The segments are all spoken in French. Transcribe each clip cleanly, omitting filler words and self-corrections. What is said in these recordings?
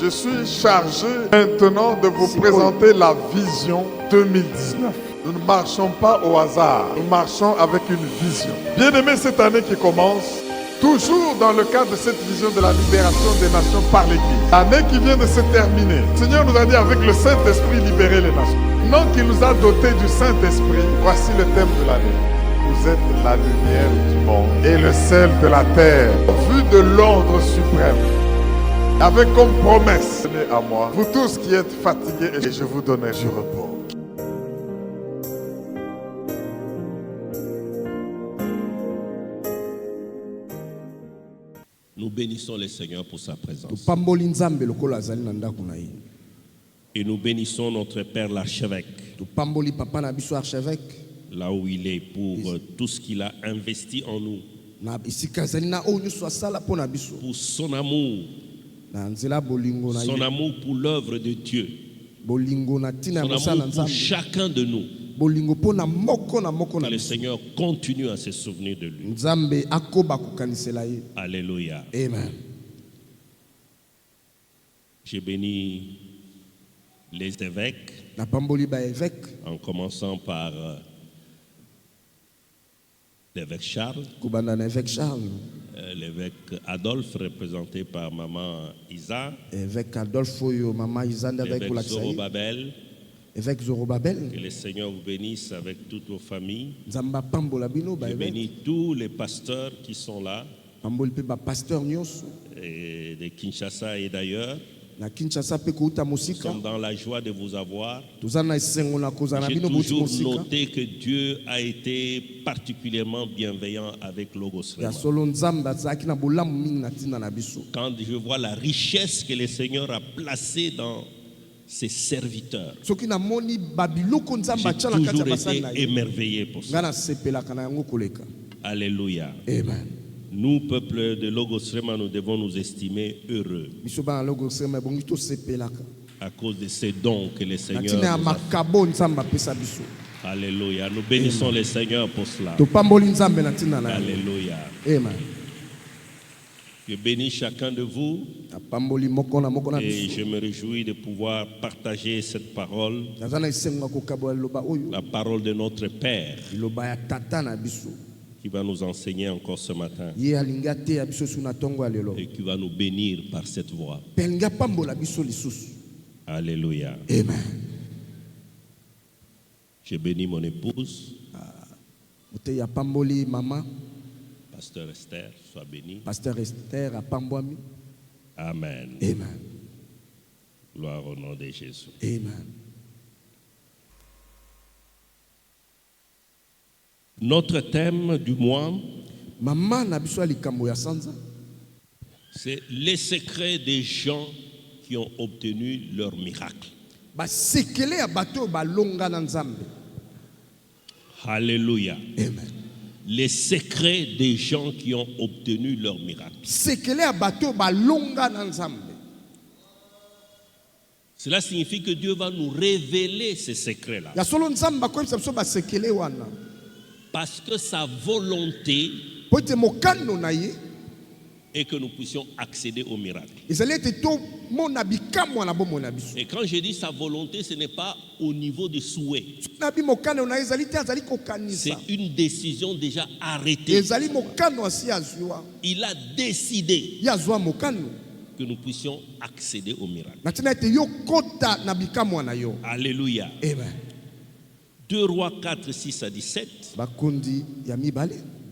Je suis chargé maintenant de vous présenter la vision 2019. Nous ne marchons pas au hasard, nous marchons avec une vision. Bien-aimés, cette année qui commence, toujours dans le cadre de cette vision de la libération des nations par l'Église. L'année qui vient de se terminer, le Seigneur nous a dit avec le Saint-Esprit libérer les nations. Non qu'il nous a dotés du Saint-Esprit, voici le thème de l'année. Vous êtes la lumière du monde et le sel de la terre, vu de l'ordre suprême. Avec comme promesse, venez à moi, vous tous qui êtes fatigués, et je vous donnerai du repos. Nous bénissons le Seigneur pour sa présence. Et nous bénissons notre Père l'archevêque, là où il est, pour tout ce qu'il a investi en nous, pour son amour pour l'œuvre de Dieu, son amour pour chacun de nous. Que le Seigneur continue à se souvenir de lui. Alléluia. Amen. J'ai béni les évêques, en commençant par l'évêque Charles, l'évêque Adolphe, représenté par maman Isa, l'évêque Zorobabel. Que le Seigneur vous bénisse avec toutes vos familles. Je bénis tous les pasteurs qui sont là, et de Kinshasa et d'ailleurs. Nous sommes dans la joie de vous avoir. J'ai toujours noté que Dieu a été particulièrement bienveillant avec Logos Rema. Quand je vois la richesse que le Seigneur a placée dans ses serviteurs, j'ai toujours été émerveillé pour ça. Alléluia. Amen. Nous, peuple de Logos Rema, nous devons nous estimer heureux à cause de ces dons que le Seigneur nous a fait. Alléluia. Nous bénissons le Seigneur pour cela. Alléluia. Amen. Je bénis chacun de vous et je me réjouis de pouvoir partager cette parole, la parole de notre Père, qui va nous enseigner encore ce matin et qui va nous bénir par cette voix. Alléluia. Amen. Je bénis mon épouse, Pasteur Esther, sois bénie. Pasteur Esther à Pambouami. Amen. Amen. Gloire au nom de Jésus. Amen. Notre thème du mois, c'est les secrets des gens qui ont obtenu leur miracle. Alléluia. Amen. Les secrets des gens qui ont obtenu leur miracle. Cela signifie que Dieu va nous révéler ces secrets-là. Parce que sa volonté est que nous puissions accéder au miracle. Et quand je dis sa volonté, ce n'est pas au niveau des souhaits. C'est une décision déjà arrêtée. Il a décidé que nous puissions accéder au miracle. Alléluia. Amen. 2 Rois 4, 6 à 17.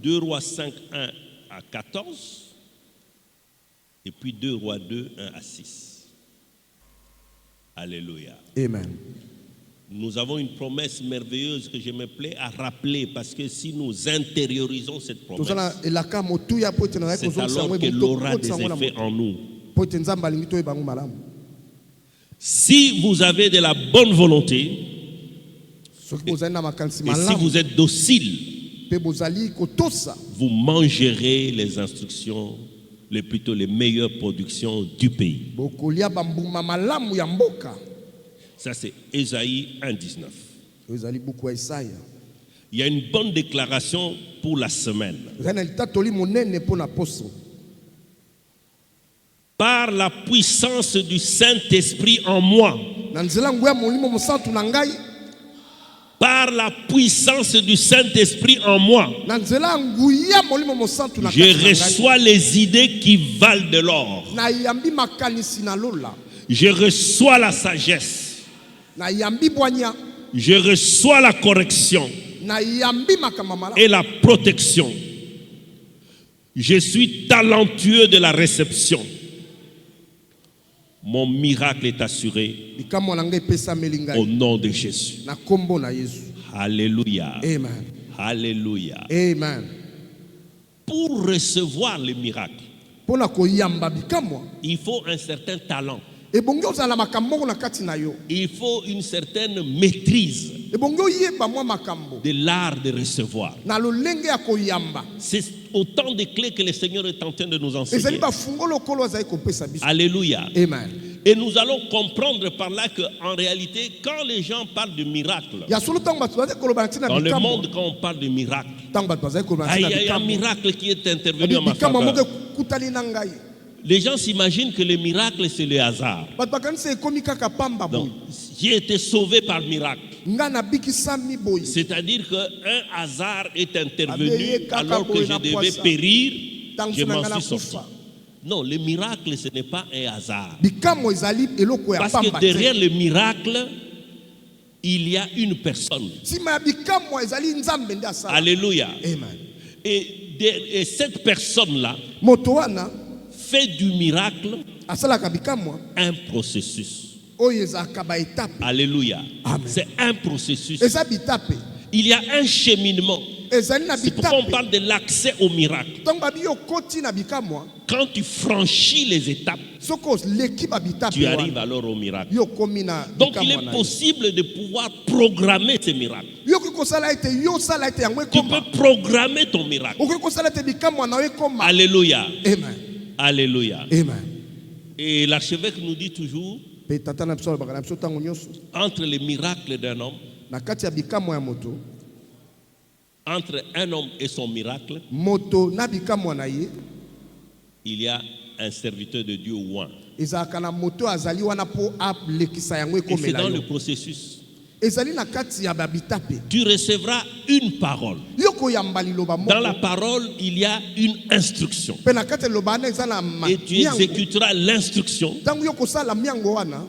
2 Rois 5, 1 à 14. Et puis 2 Rois 2, 1 à 6. Alléluia. Amen. Nous avons une promesse merveilleuse que je me plais à rappeler, parce que si nous intériorisons cette promesse, c'est alors qu'elle aura des effets en nous. Si vous avez de la bonne volonté, et si vous êtes docile, vous mangerez les instructions, plutôt les meilleures productions du pays. Ça, c'est Ésaïe 1,19. Il y a une bonne déclaration pour la semaine. par la puissance du Saint-Esprit en moi. Par la puissance du Saint-Esprit en moi, je reçois les idées qui valent de l'or. Je reçois la sagesse. Je reçois la correction et la protection. Je suis talentueux de la réception. Mon miracle est assuré au nom de Jésus. Alléluia. Amen. Alléluia. Amen. Pour recevoir le miracle, il faut un certain talent. Il faut une certaine maîtrise de l'art de recevoir. C'est autant de clés que le Seigneur est en train de nous enseigner. Alléluia. Amen. Et nous allons comprendre par là qu'en réalité, quand les gens parlent de miracle, dans le monde, quand on parle de miracle, il y a un miracle qui est intervenu en ma faveur. Les gens s'imaginent que le miracle, c'est le hasard. Donc, j'ai été sauvé par miracle. C'est-à-dire qu'un hasard est intervenu alors que je devais périr, je m'en suis sorti. Non, le miracle, ce n'est pas un hasard. Parce que derrière le miracle, il y a une personne. Alléluia. Et cette personne-là fait du miracle un processus. Alléluia. C'est un processus. Il y a un cheminement. C'est pourquoi on parle de l'accès au miracle. Quand tu franchis les étapes, tu arrives alors au miracle. Donc il est possible de pouvoir programmer ces miracles. Tu peux programmer ton miracle. Alléluia. Amen. Alléluia. Amen. Et l'archevêque nous dit toujours, entre les miracles d'un homme, entre un homme et son miracle, il y a un serviteur de Dieu ou un. Et c'est dans le processus. Tu recevras une parole. Dans la parole, il y a une instruction. Et tu exécuteras l'instruction.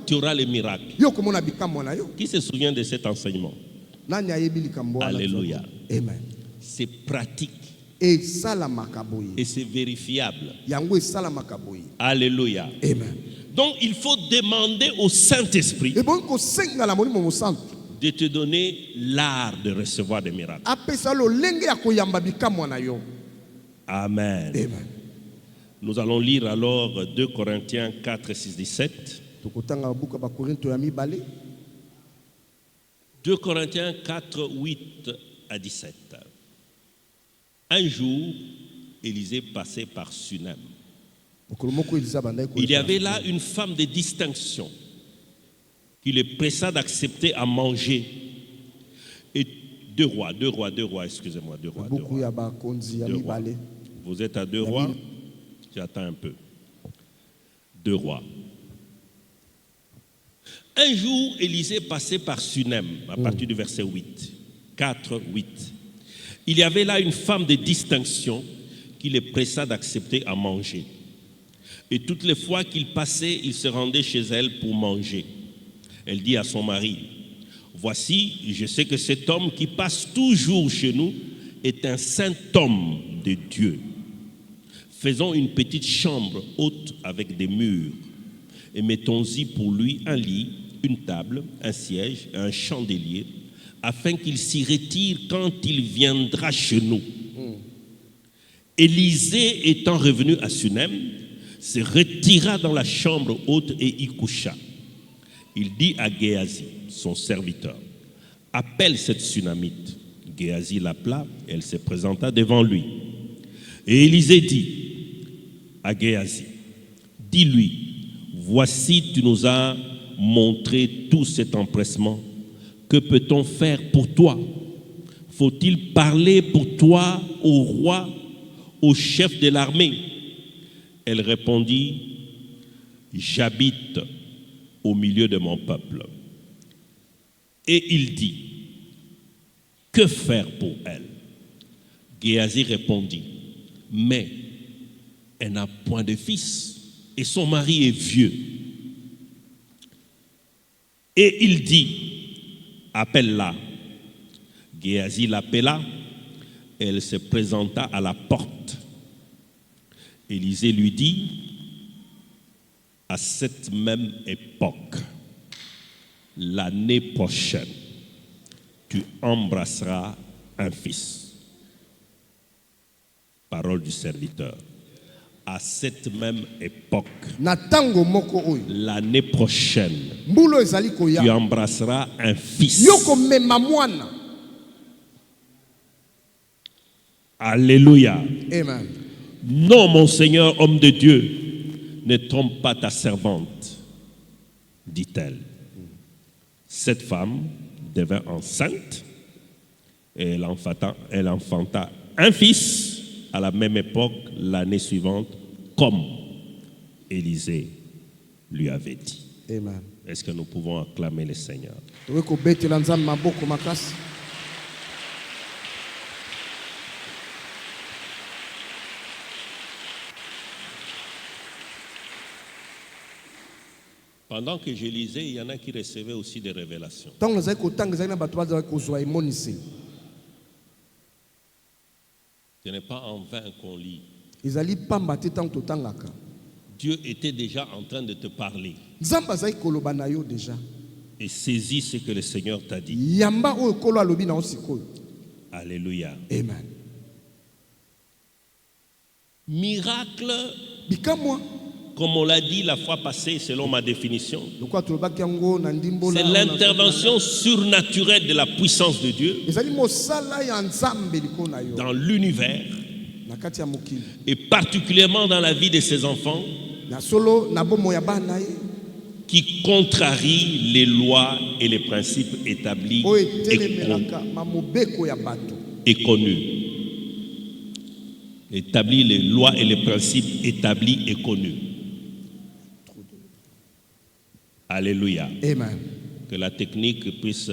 Tu auras le miracle. Qui se souvient de cet enseignement? Alléluia. Amen. C'est pratique. Et c'est vérifiable. Alléluia. Amen. Donc il faut demander au Saint-Esprit de te donner l'art de recevoir des miracles. Amen. Amen. Nous allons lire alors 2 Corinthiens 4, 6, 17. 2 Corinthiens 4, 8 à 17. Un jour, Élisée passait par Sunem. Il y avait là une femme de distinction qui le pressa d'accepter à manger. Et deux rois, excusez-moi, deux rois. Vous êtes à 2 rois? J'attends un peu. 2 rois. Un jour, Élisée passait par Sunem, à partir du verset 8. 4, 8. Il y avait là une femme de distinction qui le pressa d'accepter à manger. Et toutes les fois qu'il passait, il se rendait chez elle pour manger. Elle dit à son mari, « Voici, je sais que cet homme qui passe toujours chez nous est un saint homme de Dieu. Faisons une petite chambre haute avec des murs et mettons-y pour lui un lit, une table, un siège et un chandelier, afin qu'il s'y retire quand il viendra chez nous. » Élisée étant revenu à Sunem, se retira dans la chambre haute et y coucha. Il dit à Géasi, son serviteur, « Appelle cette Sunamite. » Géasi l'appela, elle se présenta devant lui. Et Élisée dit à Géasi, « Dis-lui, voici tu nous as montré tout cet empressement. Que peut-on faire pour toi? Faut-il parler pour toi au roi, au chef de l'armée? » Elle répondit, j'habite au milieu de mon peuple. Et il dit, que faire pour elle? Géasi répondit, mais elle n'a point de fils et son mari est vieux. Et il dit, appelle-la. Géasi l'appela, elle se présenta à la porte. Élisée lui dit, à cette même époque, l'année prochaine, tu embrasseras un fils. Parole du serviteur. À cette même époque, l'année prochaine, tu embrasseras un fils. Alléluia. Amen. Non, mon Seigneur, homme de Dieu, ne trompe pas ta servante, dit-elle. Cette femme devint enceinte et elle enfanta un fils à la même époque, l'année suivante, comme Élisée lui avait dit. Amen. Est-ce que nous pouvons acclamer le Seigneur? Pendant que je lisais, il y en a qui recevaient aussi des révélations. Ce n'est pas en vain qu'on lit. Dieu était déjà en train de te parler. Et saisis ce que le Seigneur t'a dit. Alléluia. Amen. Miracle, comme on l'a dit la fois passée, selon ma définition, c'est l'intervention surnaturelle de la puissance de Dieu dans l'univers et particulièrement dans la vie de ses enfants qui contrarie les lois et les principes établis et connus. Établir les lois et les principes établis et connus. Alléluia. Amen. Que la technique puisse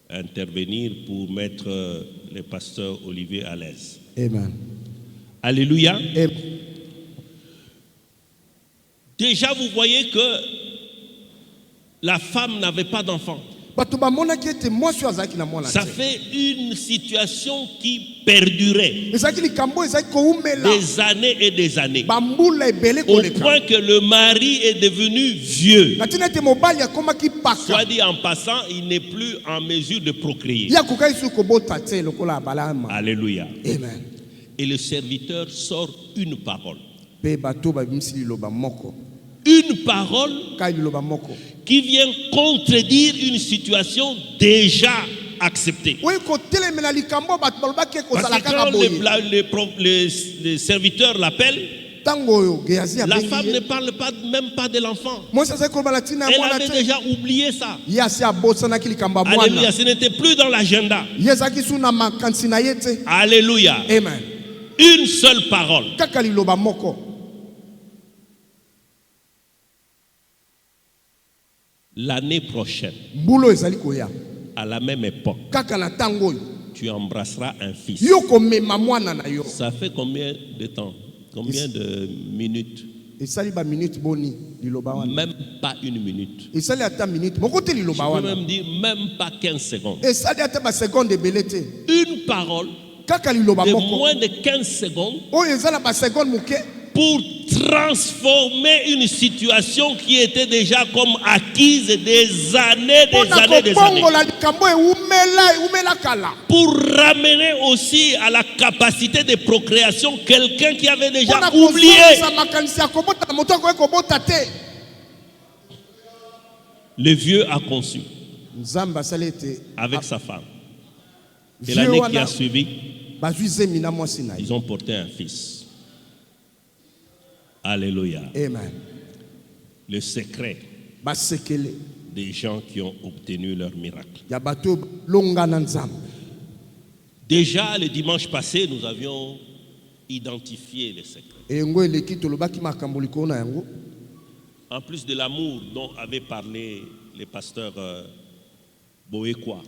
intervenir pour mettre le pasteur Olivier à l'aise. Amen. Alléluia. Amen. Déjà, vous voyez que la femme n'avait pas d'enfant. Ça fait une situation qui perdurait des années et des années, au point que le mari est devenu vieux. Soit dit en passant, il n'est plus en mesure de procréer. Alléluia. Amen. Et le serviteur sort une parole. Une parole qui vient contredire une situation déjà acceptée. Parce que quand le serviteur l'appelle, la femme ne parle même pas de l'enfant. Elle avait déjà oublié ça. Alléluia, ce n'était plus dans l'agenda. Alléluia. Amen. Une seule parole. L'année prochaine, à la même époque, tu embrasseras un fils. Ça fait combien de temps? Combien de minutes? Même pas une minute. Je peux même dire même pas 15 secondes. Une parole de moins de 15 secondes pour transformer une situation qui était déjà comme acquise des années. Pour ramener aussi à la capacité de procréation quelqu'un qui avait déjà oublié. Le vieux a conçu avec sa femme. Et l'année qui a suivi, ils ont porté un fils. Alléluia. Amen. Le secret des gens qui ont obtenu leur miracle. Déjà le dimanche passé, nous avions identifier les secrets. En plus de l'amour dont avait parlé les pasteurs Boekwa,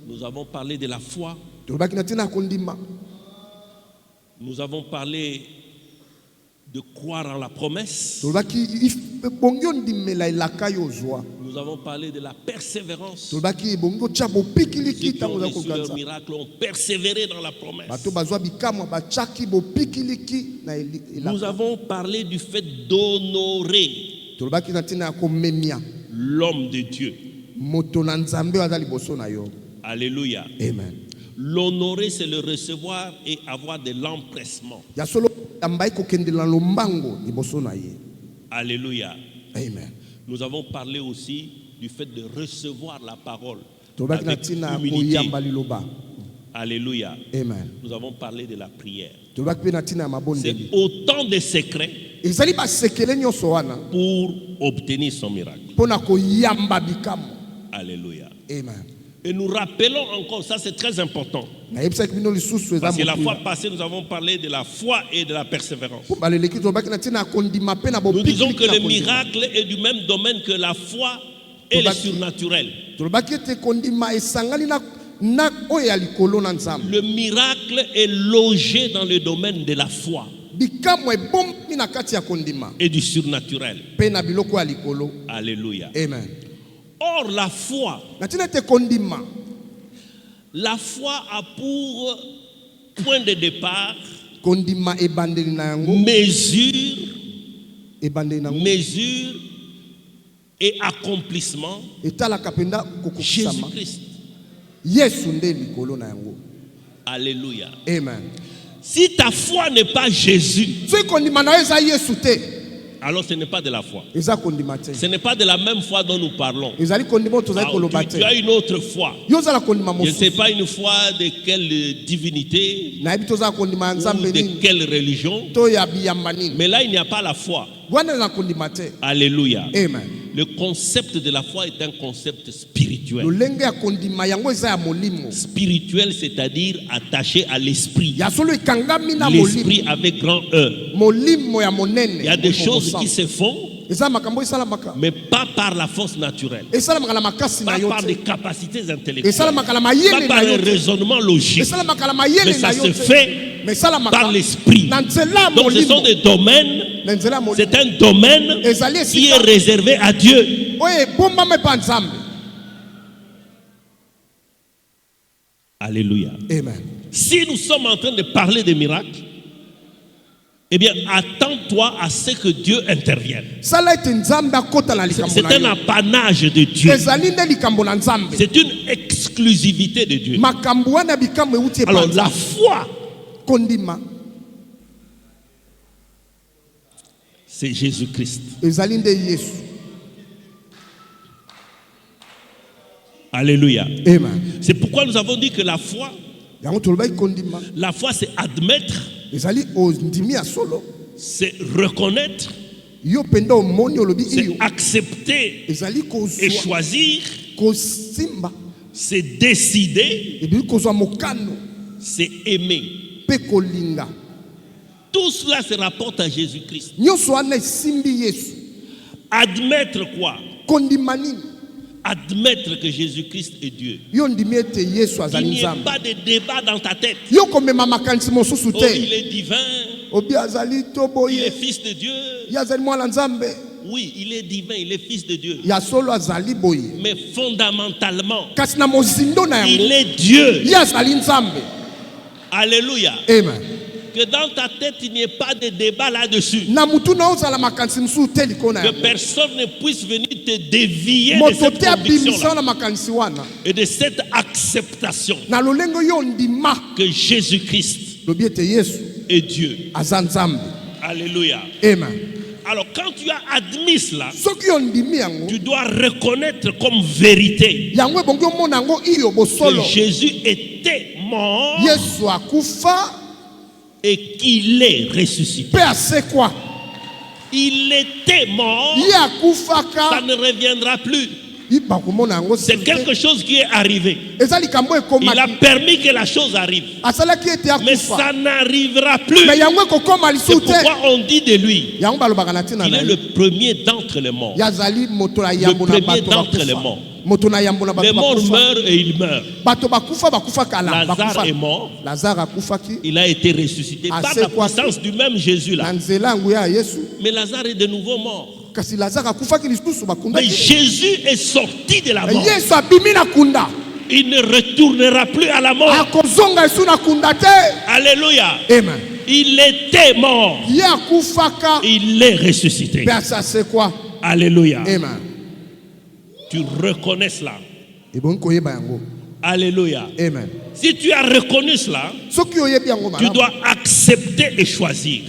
nous avons parlé de la foi. Nous avons parlé de croire en la promesse. Nous avons parlé de la persévérance. Ceux qui ont reçu leur miracle ont persévéré dans la promesse. Nous avons parlé du fait d'honorer l'homme de Dieu. Alléluia. Amen. L'honorer, c'est le recevoir et avoir de l'empressement. Alléluia. Amen. Nous avons parlé aussi du fait de recevoir la parole avec humilité. Alléluia. Amen. Nous avons parlé de la prière. C'est autant de secrets pour obtenir son miracle. Alléluia. Amen. Et nous rappelons encore, ça c'est très important. Parce que la fois passée, nous avons parlé de la foi et de la persévérance. Nous disons que le miracle est du même domaine que la foi et le surnaturel. Le miracle est logé dans le domaine de la foi et du surnaturel. Alléluia. Amen. Or, la foi a pour point de départ mesure et accomplissement Jésus-Christ. Alléluia. Amen. Si ta foi n'est pas Jésus, alors ce n'est pas de la foi. Ce n'est pas de la même foi dont nous parlons. Tu as une autre foi. Je ne sais pas une foi de quelle divinité ou de quelle religion. Mais là, il n'y a pas la foi. Alléluia. Amen. Le concept de la foi est un concept spirituel. Spirituel, c'est-à-dire attaché à l'esprit. L'esprit avec grand E. Il y a des choses qui se font, mais pas par la force naturelle, pas par des capacités intellectuelles, pas par un raisonnement logique, mais ça se fait par l'esprit. Donc ce sont des domaines, c'est un domaine qui est réservé à Dieu. Alléluia. Amen. Si nous sommes en train de parler des miracles, eh bien, attends-toi à ce que Dieu intervienne. C'est un apanage de Dieu. C'est une exclusivité de Dieu. Alors, la foi, c'est Jésus-Christ. Alléluia. Amen. C'est pourquoi nous avons dit que la foi, c'est admettre, c'est reconnaître, c'est accepter et choisir, c'est décider, c'est aimer. Tout cela se rapporte à Jésus-Christ. Admettre quoi? Admettre que Jésus-Christ est Dieu. Qu'il n'y ait pas de débat dans ta tête. Oh, il est divin. Il est fils de Dieu. Oui, il est divin, il est fils de Dieu. Mais fondamentalement, il est Dieu. Alléluia. Amen. Que dans ta tête, il n'y ait pas de débat là-dessus. Que personne ne puisse venir te dévier de cette conviction-là et de cette acceptation que Jésus-Christ est Dieu. Alléluia. Amen. Alors quand tu as admis cela, tu dois reconnaître comme vérité que Jésus était mort et qu'il est ressuscité. Il était mort, ça ne reviendra plus. C'est quelque chose qui est arrivé. Il a permis que la chose arrive. Mais ça n'arrivera plus. C'est pourquoi on dit de lui qu'il est le premier d'entre les morts. Le premier d'entre les morts. Les morts meurent et ils meurent. Lazare est mort. Il a été ressuscité par la puissance du même Jésus là. Mais Lazare est de nouveau mort. Mais Jésus est sorti de la mort. Il ne retournera plus à la mort. Alléluia. Amen. Il était mort. Il est ressuscité. Alléluia. Amen. Tu reconnais cela. Alléluia. Amen. Si tu as reconnu cela, tu dois accepter et choisir.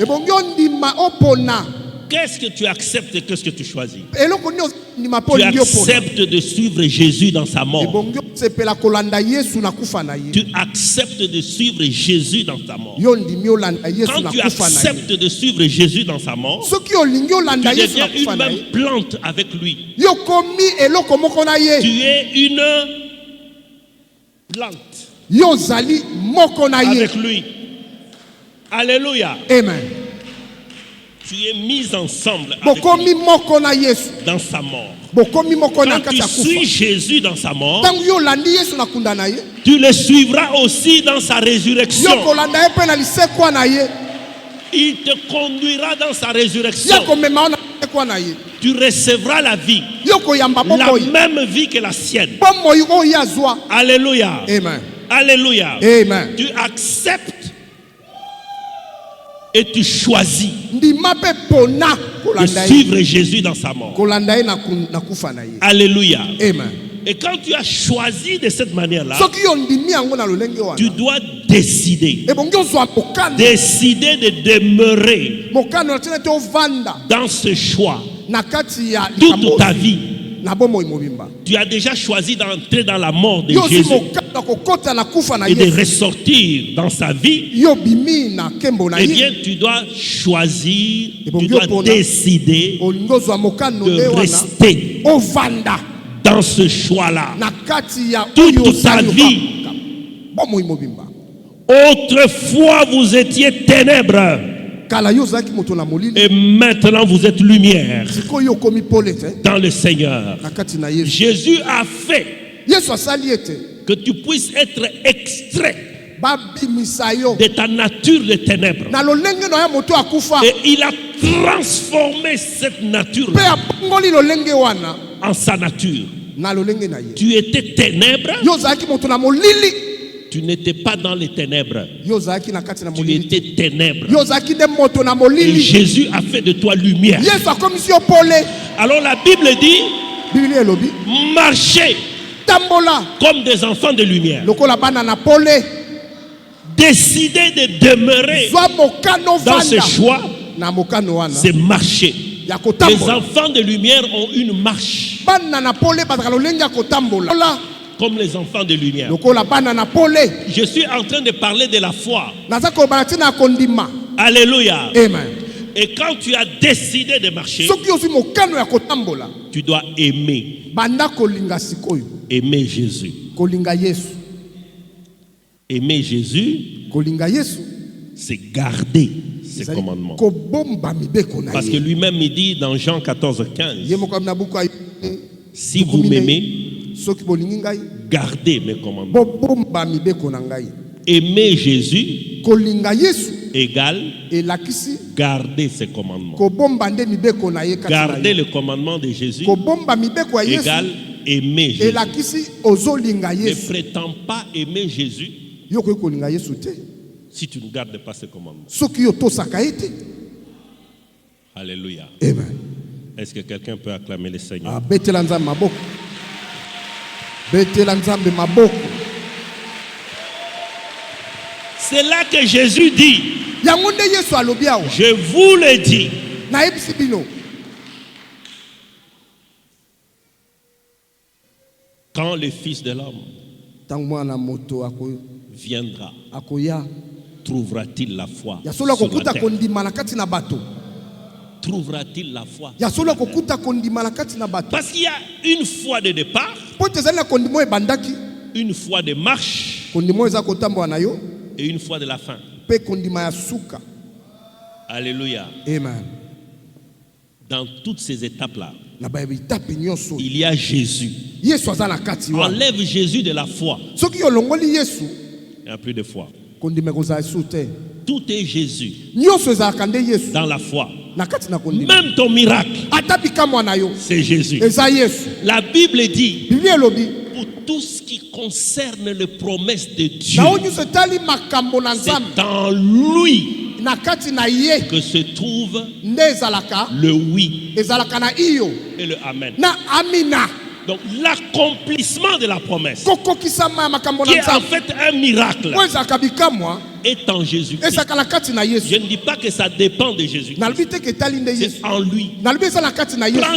Qu'est-ce que tu acceptes et qu'est-ce que tu choisis? Tu acceptes de suivre Jésus dans sa mort. Tu acceptes de suivre Jésus dans ta mort. Quand tu acceptes de suivre Jésus dans sa mort, tu deviens une même plante avec lui. Tu es une plante avec lui. Alléluia. Amen. Tu es mis ensemble avec lui dans sa mort. Quand tu suis Jésus dans sa mort, tu le suivras aussi dans sa résurrection. Il te conduira dans sa résurrection. Tu recevras la vie, la même vie que la sienne. Alléluia. Amen. Alléluia. Amen. Tu acceptes et tu choisis de suivre Jésus dans sa mort. Alléluia. Amen. Et quand tu as choisi de cette manière-là, tu dois décider de demeurer dans ce choix toute ta vie. Tu as déjà choisi d'entrer dans la mort de Jésus et de ressortir dans sa vie. Eh bien, tu dois choisir, tu dois décider de rester dans ce choix-là toute ta vie. Autrefois, vous étiez ténèbres. Et maintenant vous êtes lumière dans le Seigneur. Jésus a fait que tu puisses être extrait de ta nature de ténèbres. Et il a transformé cette nature en sa nature. Tu étais ténèbres. Tu n'étais pas dans les ténèbres. Tu étais ténèbres. Et Jésus a fait de toi lumière. Alors la Bible dit, marchez comme des enfants de lumière. Décidez de demeurer dans ce choix, c'est marcher. Les enfants de lumière ont une marche comme les enfants de lumière. Je suis en train de parler de la foi. Alléluia. Amen. Et quand tu as décidé de marcher, tu dois aimer. Aimer Jésus. Aimer Jésus, c'est garder ses commandements. Parce que lui-même il dit dans Jean 14:15, si vous m'aimez, gardez mes commandements. Aimer Jésus égale garder ses commandements. Garder le commandement de Jésus égale aimer Jésus. Ne prétends pas aimer Jésus si tu ne gardes pas ses commandements. Alléluia. Amen. Est-ce que quelqu'un peut acclamer le Seigneur? C'est là que Jésus dit, je vous le dis, quand le Fils de l'homme viendra, trouvera-t-il la foi sur la terre? trouvera-t-il la foi? Ya solo kokuta kondima na kati na bato. Parce qu'il y a une foi de départ, une foi de marche et une foi de la fin. Alléluia. Amen. Dans toutes ces étapes-là, il y a Jésus. Enlève Jésus de la foi. Il n'y a plus de foi. Tout est Jésus dans la foi. Même ton miracle, c'est Jésus. La Bible dit, pour tout ce qui concerne les promesses de Dieu, c'est dans lui que se trouve le oui et le amen. Donc l'accomplissement de la promesse, qui est en fait un miracle, est en Jésus-Christ. Je ne dis pas que ça dépend de Jésus-Christ. C'est en lui. Prends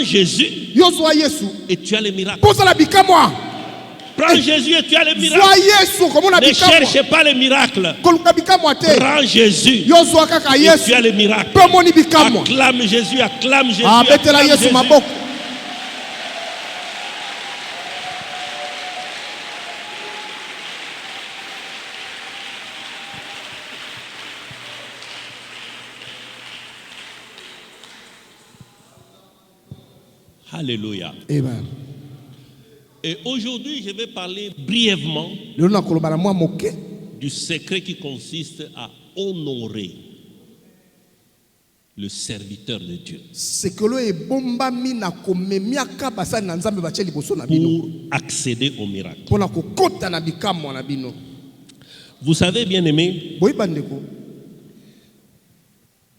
Jésus et tu as le miracle. Prends Jésus et tu as le miracle. Ne cherche pas le miracle. Prends Jésus et tu as le miracle. Acclame Jésus, acclame Jésus, acclame Jésus. Alléluia. Amen. Et aujourd'hui, je vais parler brièvement du secret qui consiste à honorer le serviteur de Dieu pour accéder au miracle. Vous savez, bien aimé,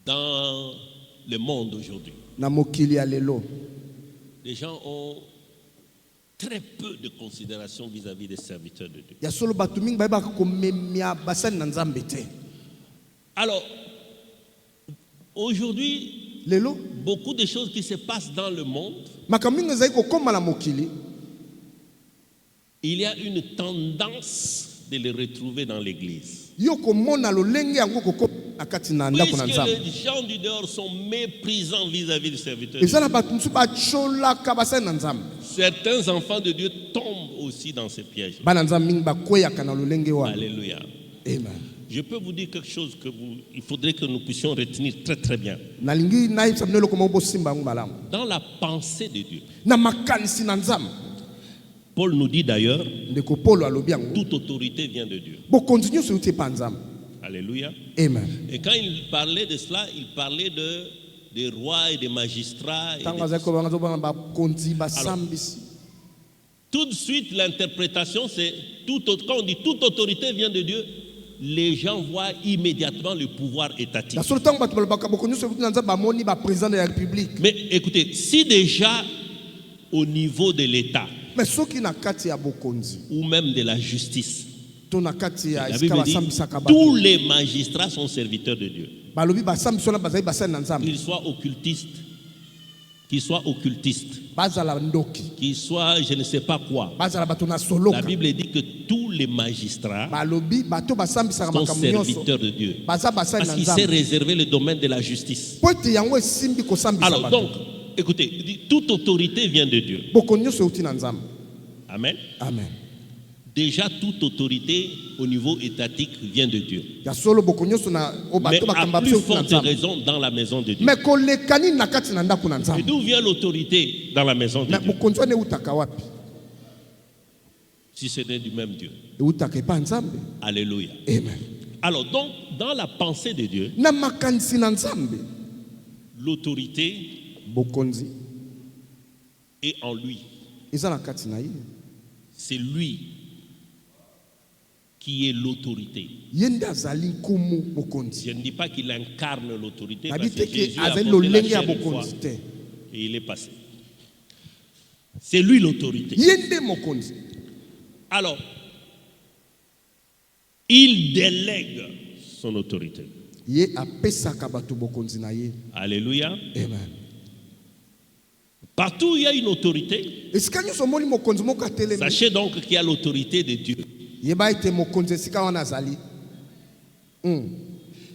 dans le monde aujourd'hui, les gens ont très peu de considération vis-à-vis des serviteurs de Dieu. Alors, aujourd'hui, beaucoup de choses qui se passent dans le monde, il y a une tendance de les retrouver dans l'église. Puisque les gens du dehors sont méprisants vis-à-vis du serviteur de Dieu. Certains enfants de Dieu tombent aussi dans ces pièges. Alléluia. Amen. Je peux vous dire quelque chose il faudrait que nous puissions retenir très très bien. Dans la pensée de Dieu, Paul nous dit d'ailleurs, toute autorité vient de Dieu. Alléluia. Amen. Et quand il parlait de cela, il parlait des rois et des magistrats. Alors, tout de suite, l'interprétation, c'est quand on dit toute autorité vient de Dieu, les gens voient immédiatement le pouvoir étatique. Mais écoutez, si déjà au niveau de l'État ou même de la justice, la Bible dit, tous les magistrats sont serviteurs de Dieu. Qu'ils soient occultistes, qu'ils soient je ne sais pas quoi. La Bible dit que tous les magistrats sont serviteurs de Dieu. Parce qu'il s'est réservé le domaine de la justice. Alors donc, écoutez, toute autorité vient de Dieu. Amen. Amen. Déjà, toute autorité au niveau étatique vient de Dieu. Mais à plus forte raison dans la maison de Dieu. Et d'où vient l'autorité dans la maison de Dieu? Si ce n'est du même Dieu. Alléluia. Amen. Alors donc, dans la pensée de Dieu, l'autorité est en lui. C'est lui qui est l'autorité. Je ne dis pas qu'il incarne l'autorité, parce que Jésus a porté la chair une fois et il est passé. C'est lui l'autorité. Alors, il délègue son autorité. Alléluia. Amen. Partout où il y a une autorité, sachez donc qu'il y a l'autorité de Dieu.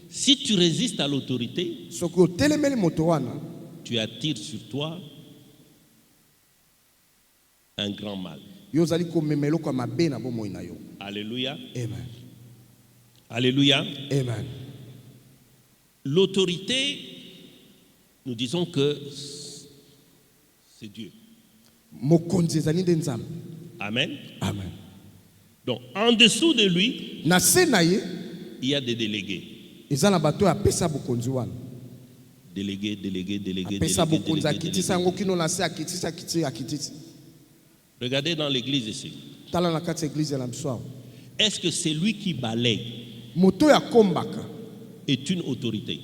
Si tu résistes à l'autorité, tu attires sur toi un grand mal. Alléluia. Amen. Alléluia. Amen. L'autorité, nous disons que c'est Dieu. Amen. Amen. Donc, en dessous de lui, il y a des délégués. Délégués. Regardez dans l'église ici. Est-ce que c'est lui qui balaye est une autorité?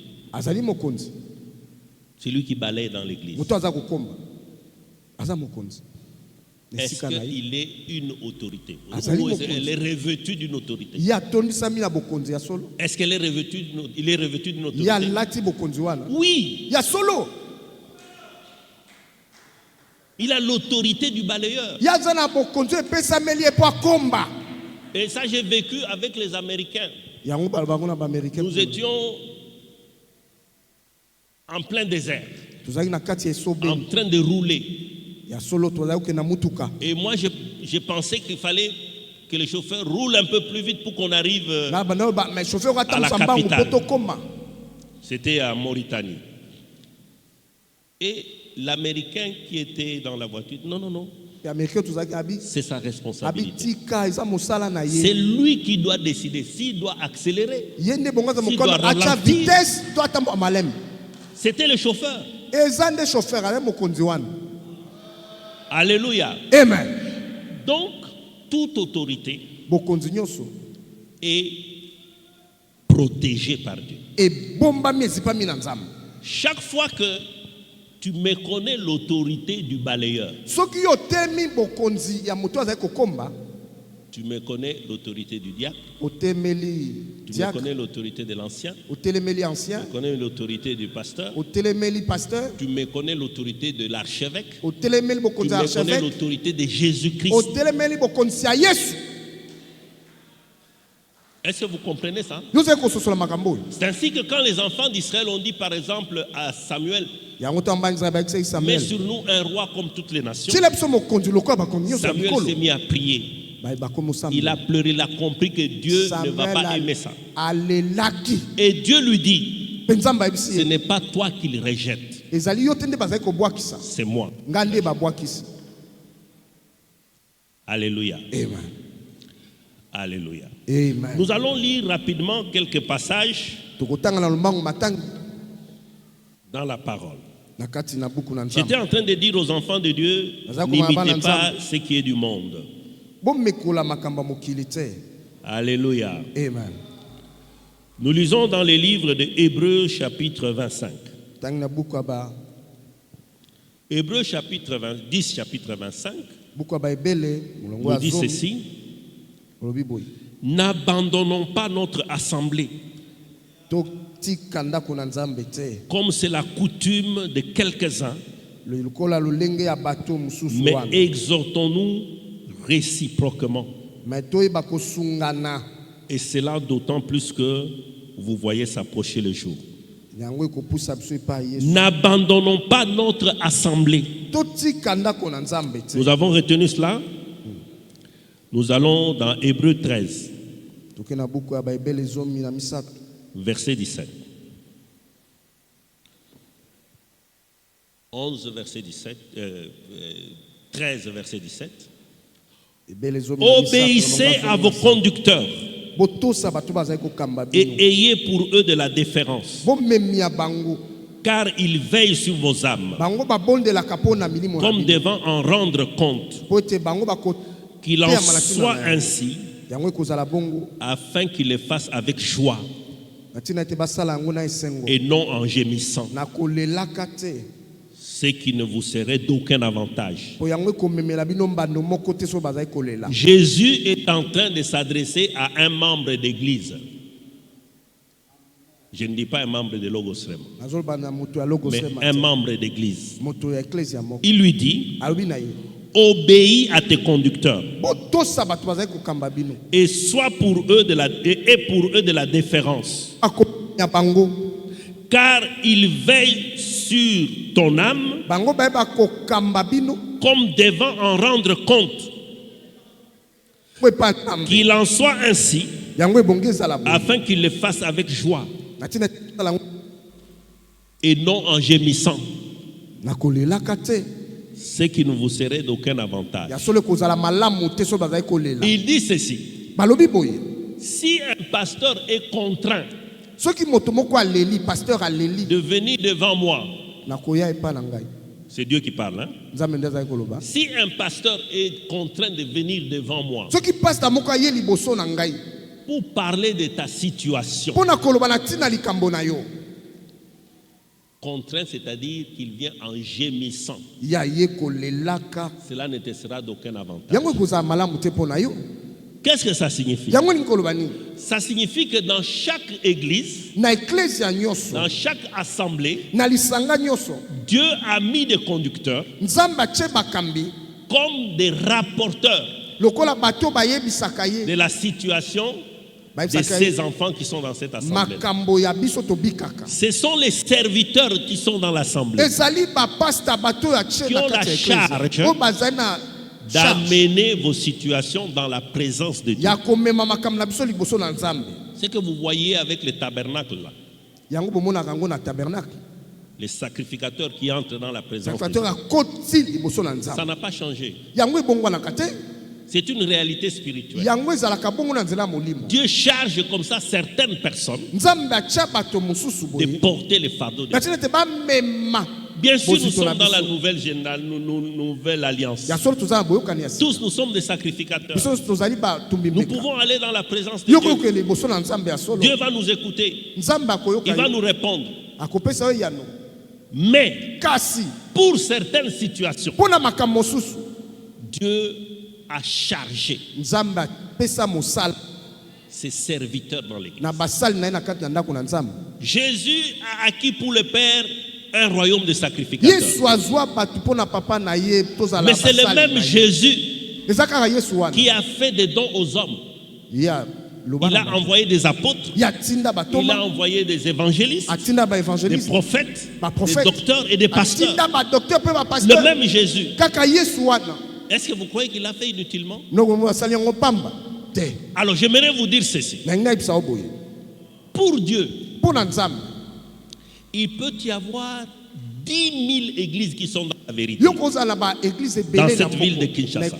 C'est lui qui balaye dans l'église. Est-ce qu'il est une autorité? Ou elle est revêtue d'une autorité? Est-ce qu'elle est revêtue d'une autorité? Oui. Il a l'autorité du balayeur. Et ça, j'ai vécu avec les Américains. Nous étions en plein désert, en train de rouler. Et moi, j'ai pensé qu'il fallait que le chauffeur roule un peu plus vite pour qu'on arrive à la capitale. C'était à Mauritanie. Et l'Américain qui était dans la voiture, non. C'est sa responsabilité. C'est lui qui doit décider s'il doit accélérer, s'il doit ralentir. C'était le chauffeur. Alléluia. Amen. Donc, toute autorité est protégée par Dieu. Chaque fois que tu méconnais l'autorité du balayeur, tu méconnais l'autorité du diacre, tu méconnais l'autorité de l'ancien, tu méconnais l'autorité du pasteur, tu méconnais l'autorité de l'archevêque, tu méconnais l'autorité de Jésus-Christ. Est-ce que vous comprenez ça? C'est ainsi que quand les enfants d'Israël ont dit par exemple à Samuel, mets sur nous un roi comme toutes les nations, Samuel s'est mis à prier. Il a pleuré, il a compris que Dieu ne va pas aimer ça. Et Dieu lui dit, ce n'est pas toi qu'il rejette, c'est moi. Alléluia. Amen. Alléluia. Amen. Nous allons lire rapidement quelques passages dans la parole. J'étais en train de dire aux enfants de Dieu, n'imitez pas ce qui est du monde. Alléluia. Amen. Nous lisons dans les livres de Hébreux chapitre 25. Hébreux chapitre 10, chapitre 25 nous dit ceci: n'abandonnons pas notre assemblée comme c'est la coutume de quelques-uns, mais exhortons-nous réciproquement. Et cela d'autant plus que vous voyez s'approcher le jour. N'abandonnons pas notre assemblée. Nous avons retenu cela. Nous allons dans Hébreux 13, verset 17. 11, verset 17. 13, verset 17. Obéissez à vos conducteurs et ayez pour eux de la déférence, car ils veillent sur vos âmes, comme devant en rendre compte. Qu'il en soit ainsi, afin qu'ils le fassent avec joie et non en gémissant, ce qui ne vous serait d'aucun avantage. Jésus est en train de s'adresser à un membre d'église. Je ne dis pas un membre de Logos Rema, mais un membre d'église. Il lui dit: obéis à tes conducteurs et sois pour eux de la déférence, car il veille sur ton âme comme devant en rendre compte. Qu'il en soit ainsi, afin qu'il le fasse avec joie et non en gémissant, ce qui ne vous serait d'aucun avantage. Il dit ceci: si un pasteur est contraint de venir devant moi, c'est Dieu qui parle, hein? Si un pasteur est contraint de venir devant moi pour parler de ta situation, contraint, c'est-à-dire qu'il vient en gémissant, cela ne te sera d'aucun avantage. Qu'est-ce que ça signifie? Ça signifie que dans chaque église, dans chaque assemblée, Dieu a mis des conducteurs comme des rapporteurs de la situation de ces enfants qui sont dans cette assemblée. Ce sont les serviteurs qui sont dans l'assemblée qui ont la charge d'amener vos situations dans la présence de Dieu. Ce que vous voyez avec le tabernacle là, les sacrificateurs qui entrent dans la présence de Dieu, ça n'a pas changé. C'est une réalité spirituelle. Dieu charge comme ça certaines personnes de porter les fardeaux de Dieu. Bien sûr, nous sommes dans la nouvelle alliance. Tous nous sommes des sacrificateurs. Nous pouvons aller dans la présence de Dieu. Dieu va nous écouter. Il va nous répondre. Mais pour certaines situations, Dieu a chargé ses serviteurs dans l'église. Jésus a acquis pour le Père un royaume de sacrificateurs. Mais c'est le même Jésus qui a fait des dons aux hommes. Il a envoyé des apôtres, il a envoyé des évangélistes, des prophètes, des docteurs et des pasteurs. Le même Jésus. Est-ce que vous croyez qu'il l'a fait inutilement? Alors j'aimerais vous dire ceci. Pour Dieu, il peut y avoir 10 000 églises qui sont dans la vérité. Dans cette ville de Kinshasa.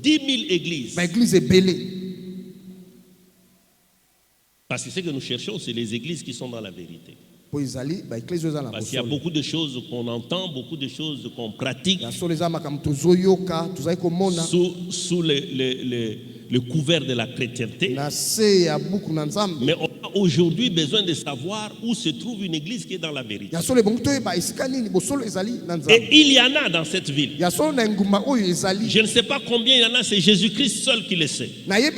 10 000 églises. Parce que ce que nous cherchons, c'est les églises qui sont dans la vérité. Parce qu'il y a beaucoup de choses qu'on entend, beaucoup de choses qu'on pratique sous le couvert de la chrétienté. Mais on a aujourd'hui besoin de savoir où se trouve une église qui est dans la vérité. Et il y en a dans cette ville. Je ne sais pas combien il y en a, c'est Jésus-Christ seul qui le sait. Mais je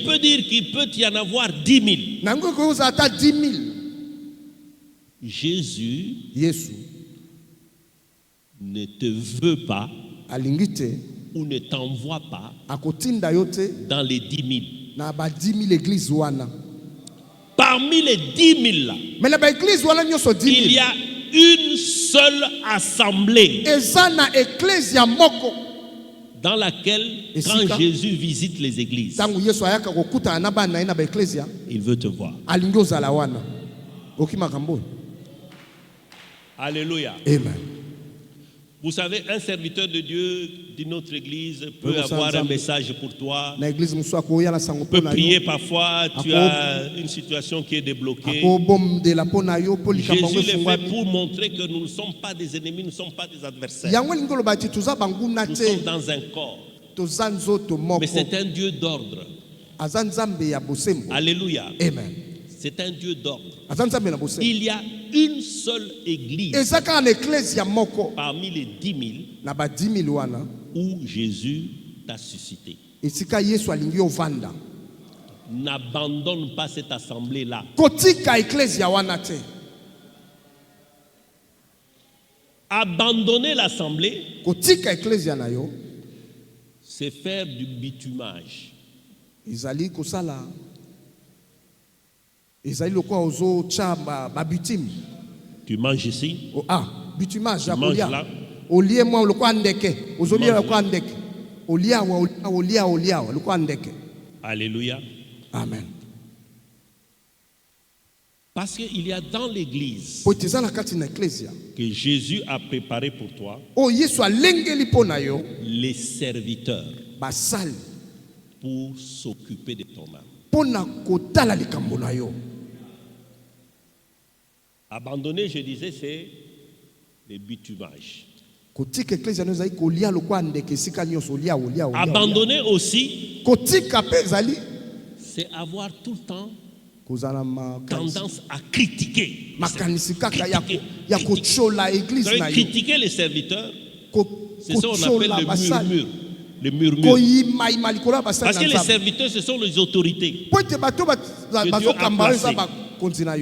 peux dire qu'il peut y en avoir 10 000. Jésus ne te veut pas ou ne t'envoie pas dans les 10 000. Parmi les 10 000 là, il y a une seule assemblée dans laquelle, quand Jésus visite les églises, il veut te voir. Alléluia. Amen. Vous savez, un serviteur de Dieu d'une autre église peut avoir un message pour toi. Peut prier parfois, tu as une situation qui est débloquée. Jésus le fait pour montrer que nous ne sommes pas des ennemis, nous ne sommes pas des adversaires. Nous sommes dans un corps. Mais c'est un Dieu d'ordre. Alléluia. Amen. C'est un Dieu d'ordre. Il y a une seule église parmi les 10 000 où Jésus t'a suscité. N'abandonne pas cette assemblée-là. Abandonner l'assemblée, c'est faire du bitumage. Tu manges ici. Tu manges là. Alléluia. Amen. Parce qu'il y a dans l'église que Jésus a préparé pour toi les serviteurs pour s'occuper de ton âme. Abandonner, je disais, c'est le bitumage. Abandonner aussi, c'est avoir tout le temps tendance à critiquer. Critiquer les serviteurs, c'est ça qu'on appelle le murmure. Parce que les serviteurs, ce sont les autorités.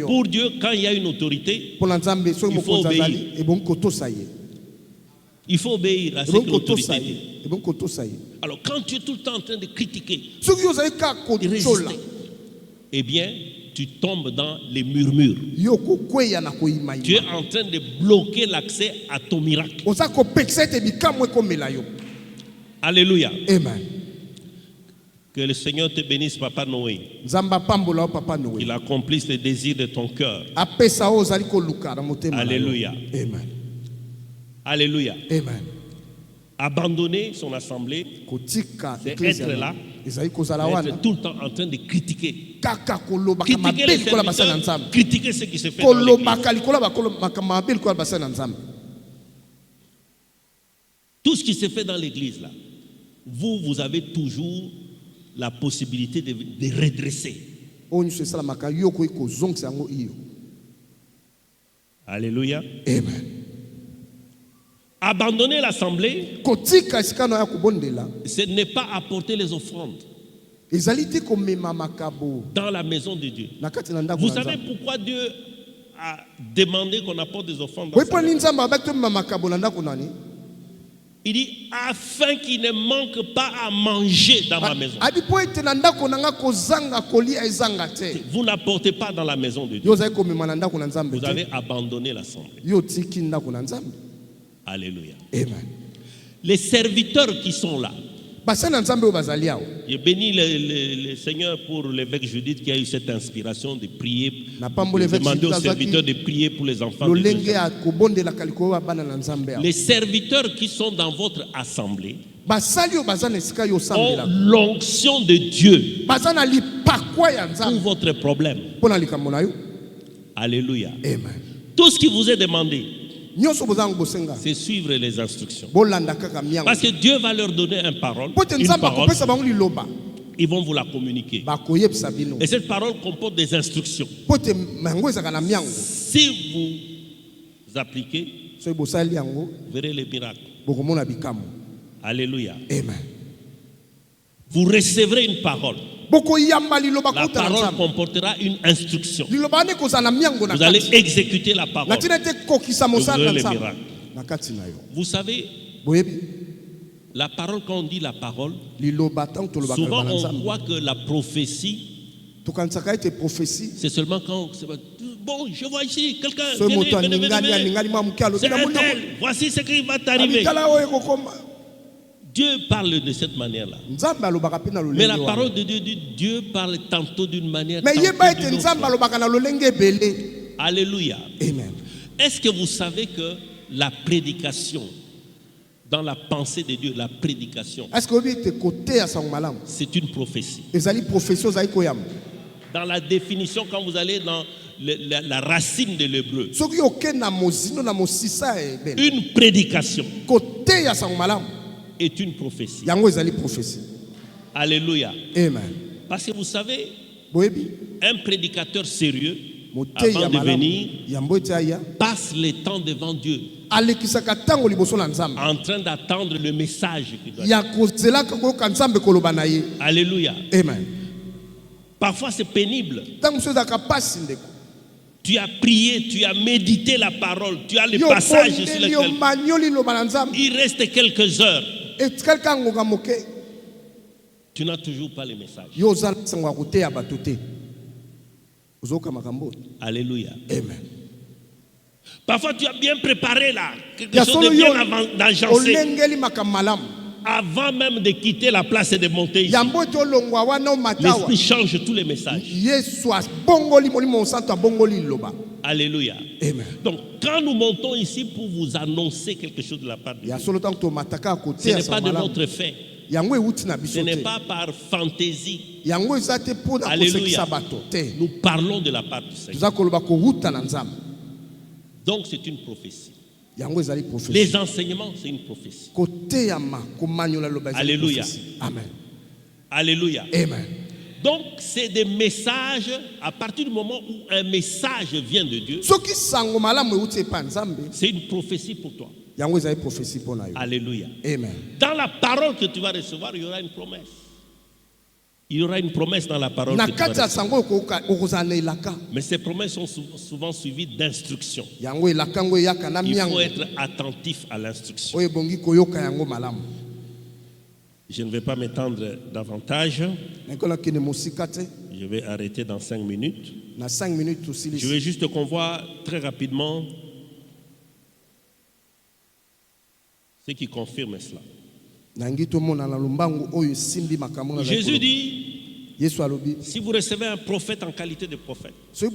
Pour Dieu, quand il y a une autorité, il faut obéir. Il faut obéir à cette autorité. Alors quand tu es tout le temps en train de critiquer, de résister, eh bien, tu tombes dans les murmures. Tu es en train de bloquer l'accès à ton miracle. Alléluia. Amen. Que le Seigneur te bénisse, Papa Noé. Qu'il accomplisse les désirs de ton cœur. Alléluia. Amen. Alléluia. Amen. Abandonner son assemblée, c'est être là, être tout le temps en train de critiquer. Critiquer les serviteurs, critiquer ce qui se fait dans l'église. Tout ce qui se fait dans l'église là, vous avez toujours la possibilité de redresser. Alléluia. Amen. Abandonner l'assemblée, ce n'est pas apporter les offrandes dans la maison de Dieu. Vous savez pourquoi Dieu a demandé qu'on apporte des offrandes dans sa maison? Il dit afin qu'il ne manque pas à manger dans ma maison. Vous n'apportez pas dans la maison de Dieu. Vous avez abandonné l'assemblée. Alléluia. Amen. Les serviteurs qui sont là. Je bénis le Seigneur pour l'évêque Judith qui a eu cette inspiration de prier, de demander aux serviteurs de prier pour les enfants de Dieu. Les serviteurs qui sont dans votre assemblée ont l'onction de Dieu pour votre problème. Alléluia. Amen. Tout ce qui vous est demandé, c'est suivre les instructions. Parce que Dieu va leur donner une parole. Ils vont vous la communiquer. Et cette parole comporte des instructions. Si vous appliquez, vous verrez les miracles. Alléluia. Amen. Vous recevrez une parole. La parole comportera une instruction. Vous allez exécuter la parole. Vous verrez les miracles. Vous savez, la parole, quand on dit la parole, souvent on croit que la prophétie, c'est seulement quand bon, je vois ici quelqu'un, c'est un tel, voici ce qui va t'arriver. Dieu parle de cette manière-là. Mais la parole de Dieu dit, Dieu parle tantôt d'une manière, tantôt d'une autre. Alléluia. Amen. Est-ce que vous savez que la prédication, dans la pensée de Dieu, la prédication, c'est une prophétie. Dans la définition, quand vous allez dans la racine de l'hébreu, une prédication est une prophétie. Alléluia. Amen. Parce que vous savez, un prédicateur sérieux, avant de venir, passe le temps devant Dieu en train d'attendre le message qu'il doit dire. Alléluia. Amen. Parfois c'est pénible. Tu as prié, tu as médité la parole, tu as les passages sur lesquels il reste quelques heures. Tu n'as toujours pas le message. Alléluia. Amen. Parfois tu as bien préparé là, quelque chose de bien agencé. Avant même de quitter la place et de monter ici, l'Esprit change tous les messages. Alléluia. Amen. Donc quand nous montons ici pour vous annoncer quelque chose de la part de Dieu, ce n'est pas de notre fait. Ce n'est pas par fantaisie. Alléluia. Nous parlons de la part du Seigneur. Donc c'est une prophétie. Les enseignements, c'est une prophétie. Alléluia. Amen. Alléluia. Amen. Donc c'est des messages. À partir du moment où un message vient de Dieu, c'est une prophétie pour toi. Alléluia. Amen. Dans la parole que tu vas recevoir, il y aura une promesse. Il y aura une promesse dans la parole que tu vas recevoir. Mais ces promesses sont souvent suivies d'instructions. Il faut être attentif à l'instruction. Je ne vais pas m'étendre davantage. Je vais arrêter dans 5 minutes. Je vais juste qu'on voit très rapidement ce qui confirme cela. Jésus dit, si vous recevez un prophète en qualité de prophète, et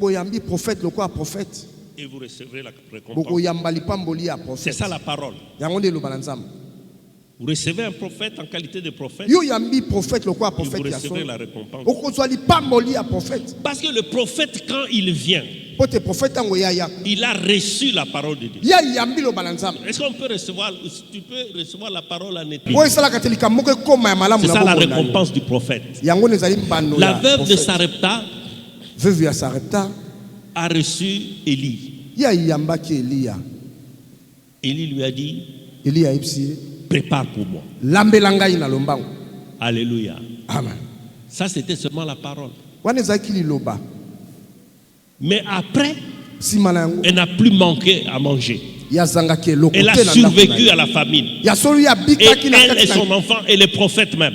vous recevrez la récompense. C'est ça la parole. Vous recevez un prophète en qualité de prophète, et vous recevrez la récompense. Parce que le prophète, quand il vient, il a reçu la parole de Dieu. Est-ce qu'on peut recevoir, tu peux recevoir la parole en éternité? C'est ça la récompense du prophète. La veuve de Sarepta a reçu Élie. Élie lui a dit, prépare pour moi. Alléluia. Amen. Ça c'était seulement la parole. Mais après, elle n'a plus manqué à manger. Elle a survécu à la famine. Et elle et son enfant et les prophètes même.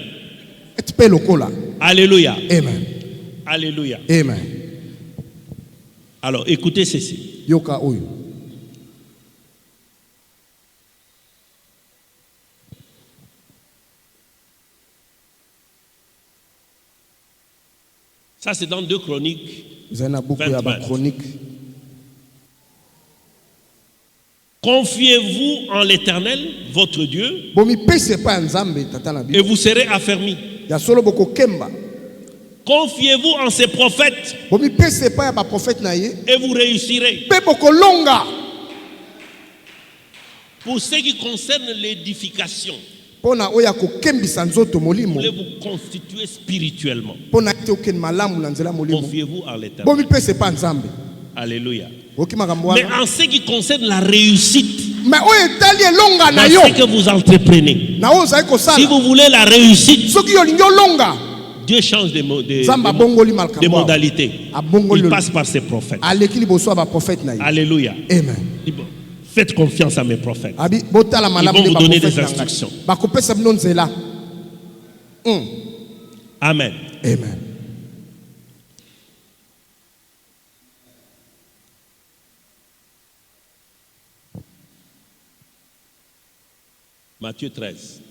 Alléluia. Amen. Alléluia. Amen. Alors écoutez ceci. Ça c'est dans 2 Chroniques. 20. Confiez-vous en l'Éternel, votre Dieu, et vous serez affermis. Confiez-vous en ses prophètes, et vous réussirez. Pour ce qui concerne l'édification, vous voulez vous constituer spirituellement. Confiez-vous en l'Éternel. Alléluia. Mais en ce qui concerne la réussite, dans ce que vous entreprenez, si vous voulez la réussite, Dieu change de modalité. Il passe par ses prophètes. Alléluia. Amen. Faites confiance à mes prophètes. Ils vont vous donner des instructions. Amen. Amen. Matthieu 13.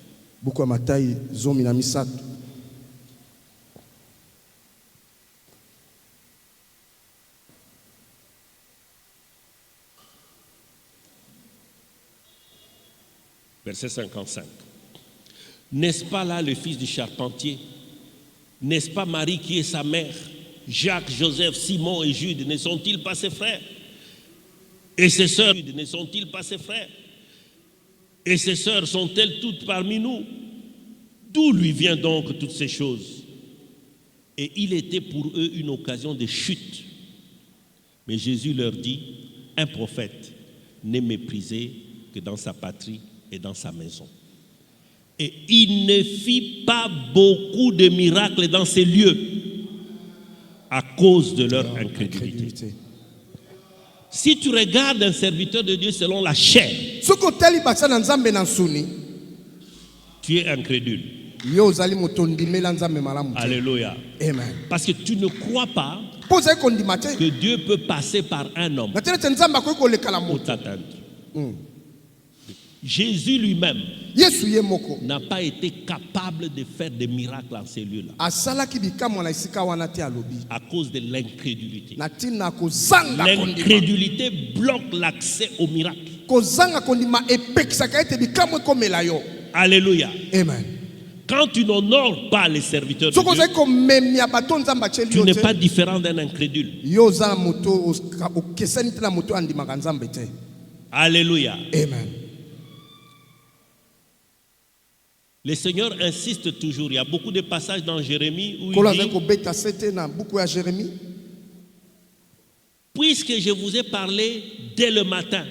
Verset 55. N'est-ce pas là le fils du charpentier? N'est-ce pas Marie qui est sa mère? Jacques, Joseph, Simon et Jude, ne sont-ils pas ses frères? Et ses sœurs, ne sont-ils pas ses frères? Et ses sœurs sont-elles toutes parmi nous? D'où lui vient donc toutes ces choses? Et il était pour eux une occasion de chute. Mais Jésus leur dit, un prophète n'est méprisé que dans sa patrie et dans sa maison. Et il ne fit pas beaucoup de miracles dans ces lieux à cause de leur incrédulité. Si tu regardes un serviteur de Dieu selon la chair, tu es incrédule. Alléluia. Amen. Parce que tu ne crois pas que Dieu peut passer par un homme pour t'atteindre. Jésus lui-même n'a pas été capable de faire des miracles en ces lieux-là à cause de l'incrédulité. L'incrédulité bloque l'accès au miracle. Alléluia. Amen. Quand tu n'honores pas les serviteurs de Dieu, tu n'es pas différent d'un incrédule. Alléluia. Amen. Le Seigneur insiste toujours. Il y a beaucoup de passages dans Jérémie où il dit, puisque je vous ai parlé dès le matin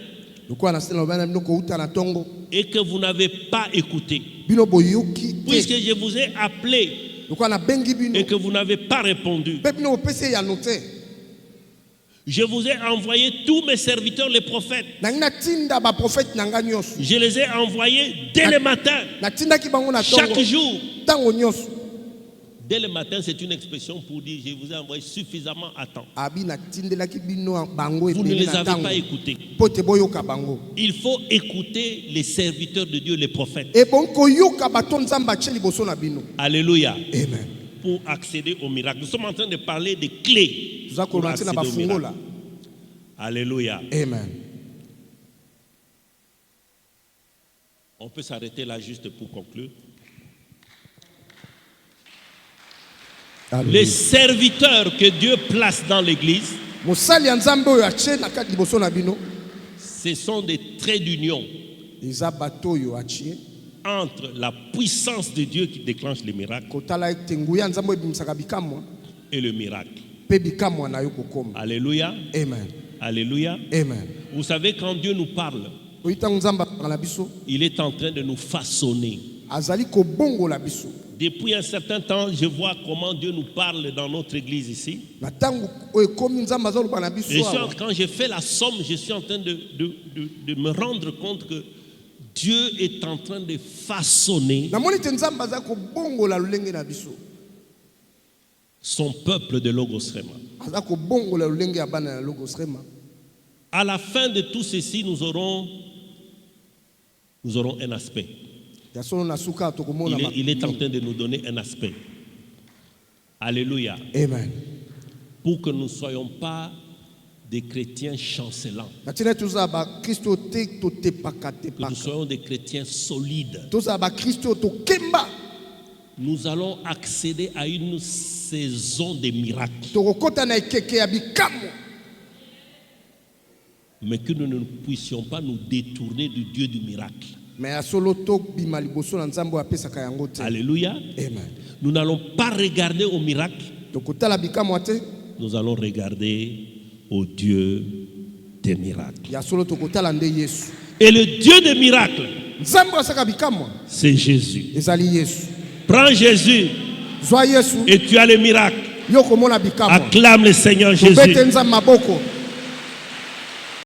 et que vous n'avez pas écouté, puisque je vous ai appelé et que vous n'avez pas répondu, je vous ai envoyé tous mes serviteurs, les prophètes. Je les ai envoyés dès le matin, chaque jour. Dès le matin, c'est une expression pour dire je vous ai envoyé suffisamment à temps. Vous ne les avez pas écoutés. Il faut écouter les serviteurs de Dieu, les prophètes. Alléluia. Amen. Pour accéder au miracle. Nous sommes en train de parler des clés pour accéder au miracle. Alléluia. Amen. On peut s'arrêter là juste pour conclure. Alléluia. Les serviteurs que Dieu place dans l'église, ce sont des traits d'union entre la puissance de Dieu qui déclenche les miracles et le miracle. Alléluia. Amen. Alléluia. Amen. Vous savez, quand Dieu nous parle, il est en train de nous façonner. Depuis un certain temps, je vois comment Dieu nous parle dans notre église ici. Quand j'ai fait la somme, je suis en train de me rendre compte que Dieu est en train de façonner son peuple de Logos Rema. À la fin de tout ceci, nous aurons un aspect. Il est en train de nous donner un aspect. Alléluia. Amen. Pour que nous ne soyons pas des chrétiens chancelants. Que nous soyons des chrétiens solides. Nous allons accéder à une saison de miracles. Mais que nous ne puissions pas nous détourner du Dieu du miracle. Alléluia. Amen. Nous n'allons pas regarder au miracle. Nous allons regarder au Dieu des miracles. Et le Dieu des miracles, c'est Jésus. Prends Jésus et tu as les miracles. Acclame le Seigneur Jésus.